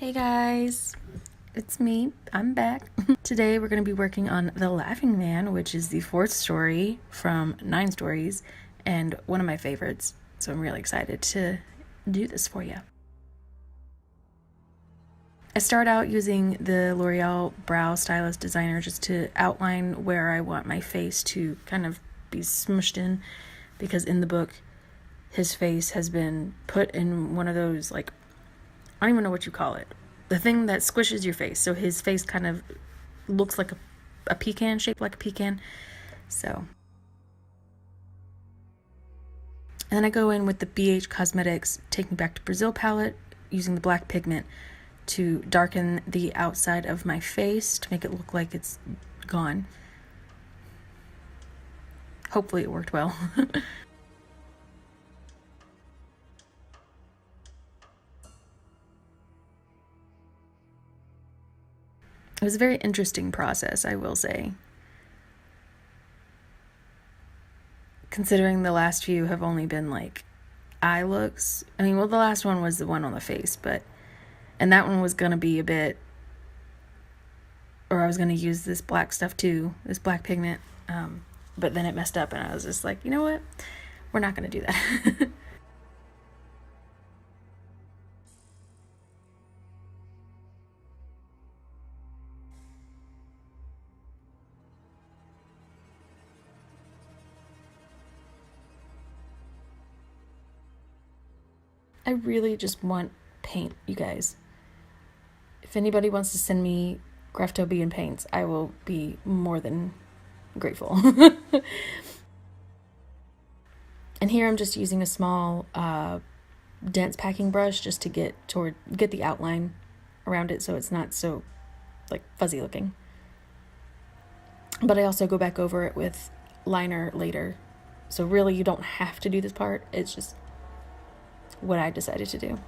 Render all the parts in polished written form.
Hey guys, it's me. I'm back. Today we're going to be working on The Laughing Man, which is the fourth story from 9 stories and one of my favorites. So I'm really excited to do this for you. I start out using the L'Oreal Brow Stylist Designer just to outline where I want my face to kind of be smushed in, because in the book his face has been put in one of those, like, I don't even know what you call it. The thing that squishes your face. So his face kind of looks like a pecan, shaped like a pecan. So. And then I go in with the BH Cosmetics Take Me Back to Brazil palette, using the black pigment to darken the outside of my face to make it look like it's gone. Hopefully it worked well. It was a very interesting process, I will say. Considering the last few have only been like eye looks. I mean, well, the last one was the one on the face, and that one was gonna be a bit, or I was gonna use this black stuff too, this black pigment, but then it messed up and I was just like, you know what? We're not gonna do that. I really just want paint, you guys. If anybody wants to send me Graftobian paints, I will be more than grateful. And here I'm just using a small dense packing brush just to get the outline around it so it's not so like fuzzy looking. But I also go back over it with liner later. So really you don't have to do this part. It's just what I decided to do.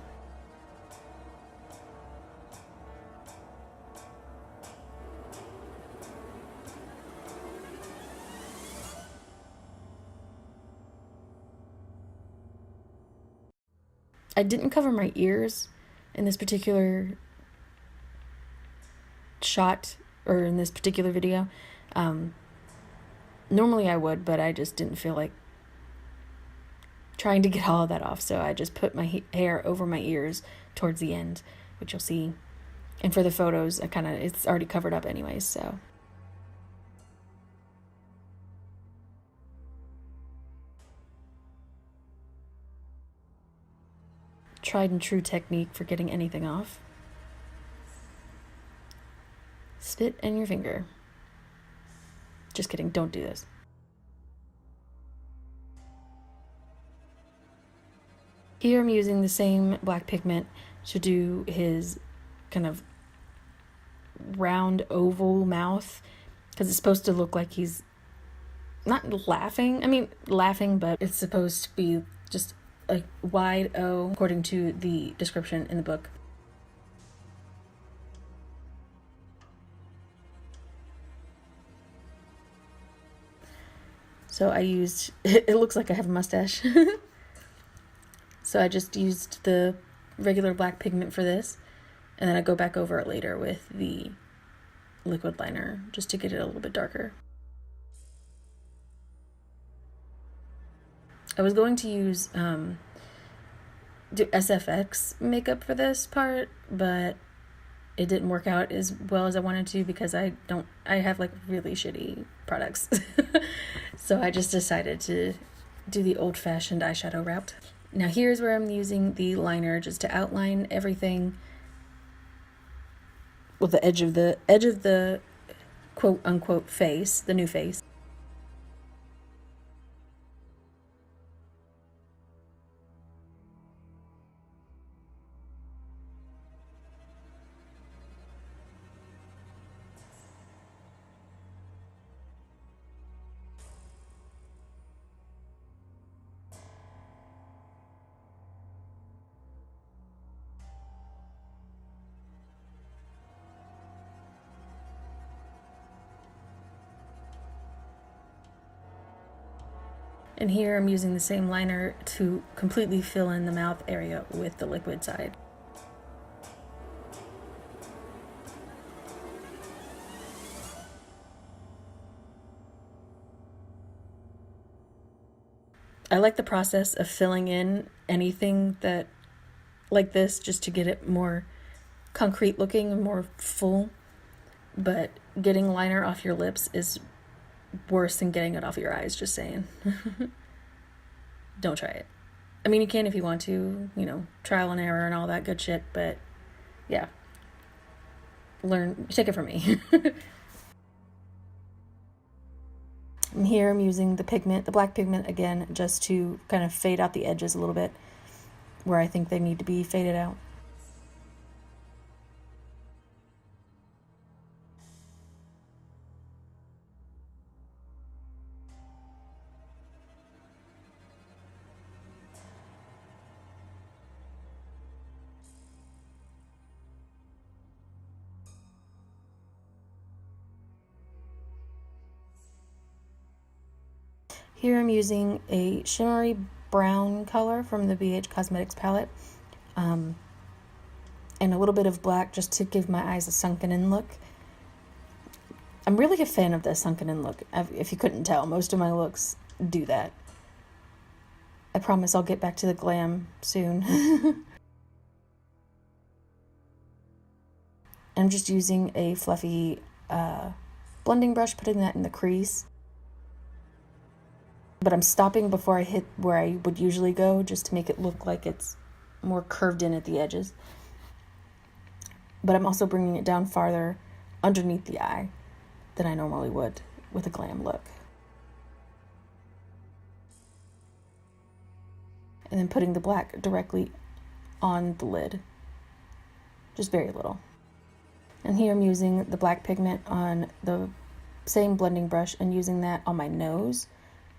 I didn't cover my ears in this particular shot, or in this particular video. Normally I would, but I just didn't feel like trying to get all of that off, so I just put my hair over my ears towards the end, which you'll see. And for the photos, it's already covered up anyways, so. Tried and true technique for getting anything off. Spit in your finger. Just kidding, don't do this. Here I'm using the same black pigment to do his kind of round oval mouth, because it's supposed to look like he's not laughing. I mean, laughing, but it's supposed to be just a wide O, according to the description in the book. So I used, it looks like I have a mustache. So I just used the regular black pigment for this, and then I go back over it later with the liquid liner just to get it a little bit darker. I was going to use do SFX makeup for this part, but it didn't work out as well as I wanted to, because I have like really shitty products. So I just decided to do the old-fashioned eyeshadow route. Now here's where I'm using the liner just to outline everything. Well, the edge of the quote unquote face, the new face. And here I'm using the same liner to completely fill in the mouth area with the liquid side. I like the process of filling in anything that like this just to get it more concrete looking and more full. But getting liner off your lips is worse than getting it off your eyes, just saying. Don't try it. I mean, you can if you want to, trial and error and all that good shit, but yeah. Take it from me. And here I'm using the pigment, the black pigment again, just to kind of fade out the edges a little bit where I think they need to be faded out. Here I'm using a shimmery brown color from the BH Cosmetics palette, and a little bit of black just to give my eyes a sunken in look. I'm really a fan of the sunken in look. If you couldn't tell, most of my looks do that. I promise I'll get back to the glam soon. I'm just using a fluffy blending brush, putting that in the crease. But I'm stopping before I hit where I would usually go, just to make it look like it's more curved in at the edges. But I'm also bringing it down farther underneath the eye than I normally would with a glam look. And then putting the black directly on the lid. Just very little. And here I'm using the black pigment on the same blending brush and using that on my nose,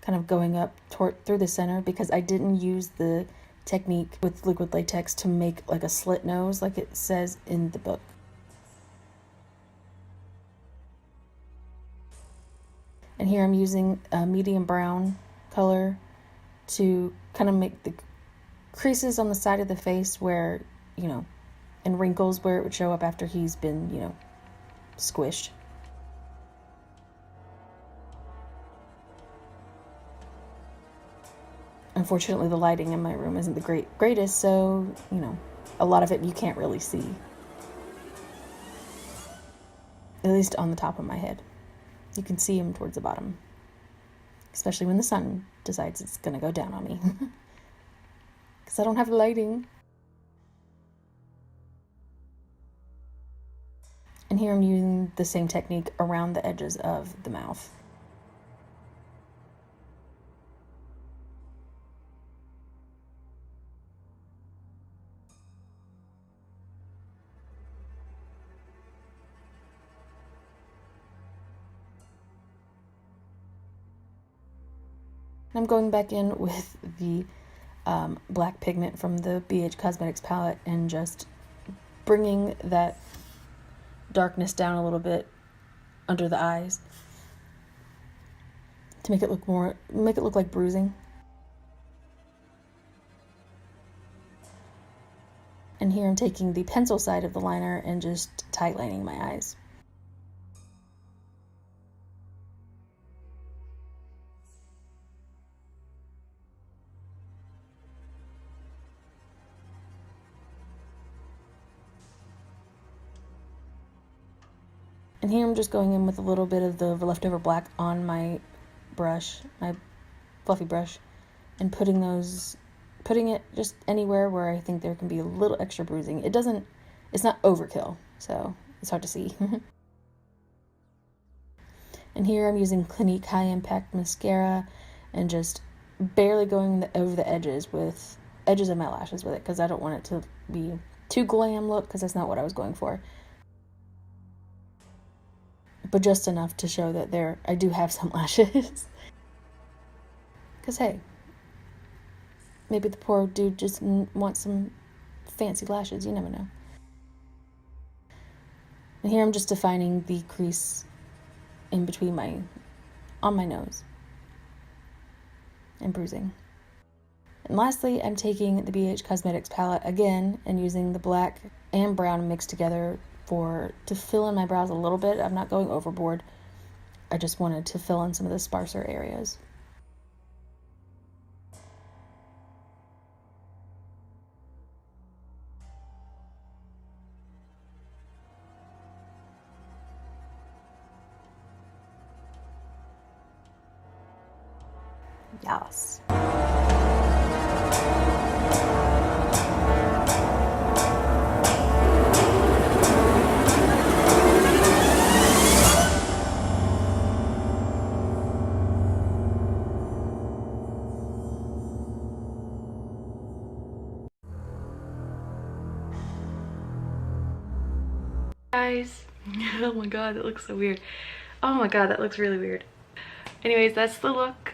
kind of going up through the center, because I didn't use the technique with liquid latex to make like a slit nose like it says in the book. And here I'm using a medium brown color to kind of make the creases on the side of the face where, and wrinkles where it would show up after he's been, squished. Unfortunately, the lighting in my room isn't the greatest, so, a lot of it you can't really see. At least on the top of my head. You can see him towards the bottom. Especially when the sun decides it's going to go down on me. Because I don't have lighting. And here I'm using the same technique around the edges of the mouth. I'm going back in with the black pigment from the BH Cosmetics palette and just bringing that darkness down a little bit under the eyes to make it look like bruising. And here I'm taking the pencil side of the liner and just tightlining my eyes. And here I'm just going in with a little bit of the leftover black on my brush, my fluffy brush, and putting it just anywhere where I think there can be a little extra bruising. It's not overkill, so it's hard to see. And here I'm using Clinique High Impact Mascara and just barely going over the edges of my lashes with it, because I don't want it to be too glam look, because that's not what I was going for. But just enough to show that I do have some lashes. Because hey, maybe the poor dude just wants some fancy lashes, you never know. And here I'm just defining the crease in between on my nose and bruising. And lastly, I'm taking the BH Cosmetics palette again and using the black and brown mixed together to fill in my brows a little bit. I'm not going overboard. I just wanted to fill in some of the sparser areas. Yes. Guys, oh my god, that looks so weird. Oh my god, that looks really weird. Anyways, that's the look.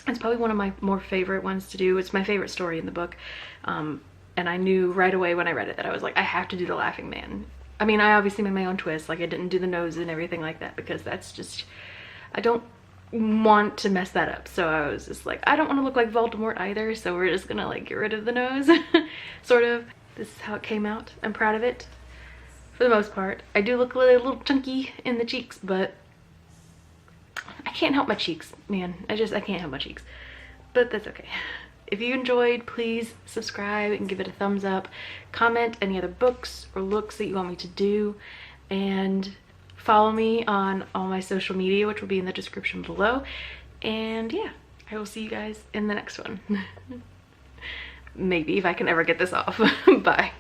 It's probably one of my more favorite ones to do. It's my favorite story in the book. And I knew right away when I read it that I was like, I have to do the laughing man. I mean, I obviously made my own twist. Like, I didn't do the nose and everything like that because that's just, I don't want to mess that up. So I was just like, I don't want to look like Voldemort either, so we're just gonna like get rid of the nose. Sort of. This is how it came out. I'm proud of it for the most part. I do look a little chunky in the cheeks, but I can't help my cheeks, man. I can't help my cheeks, but that's okay. If you enjoyed, please subscribe and give it a thumbs up. Comment any other books or looks that you want me to do, and follow me on all my social media, which will be in the description below. And yeah, I will see you guys in the next one. Maybe, if I can ever get this off. Bye.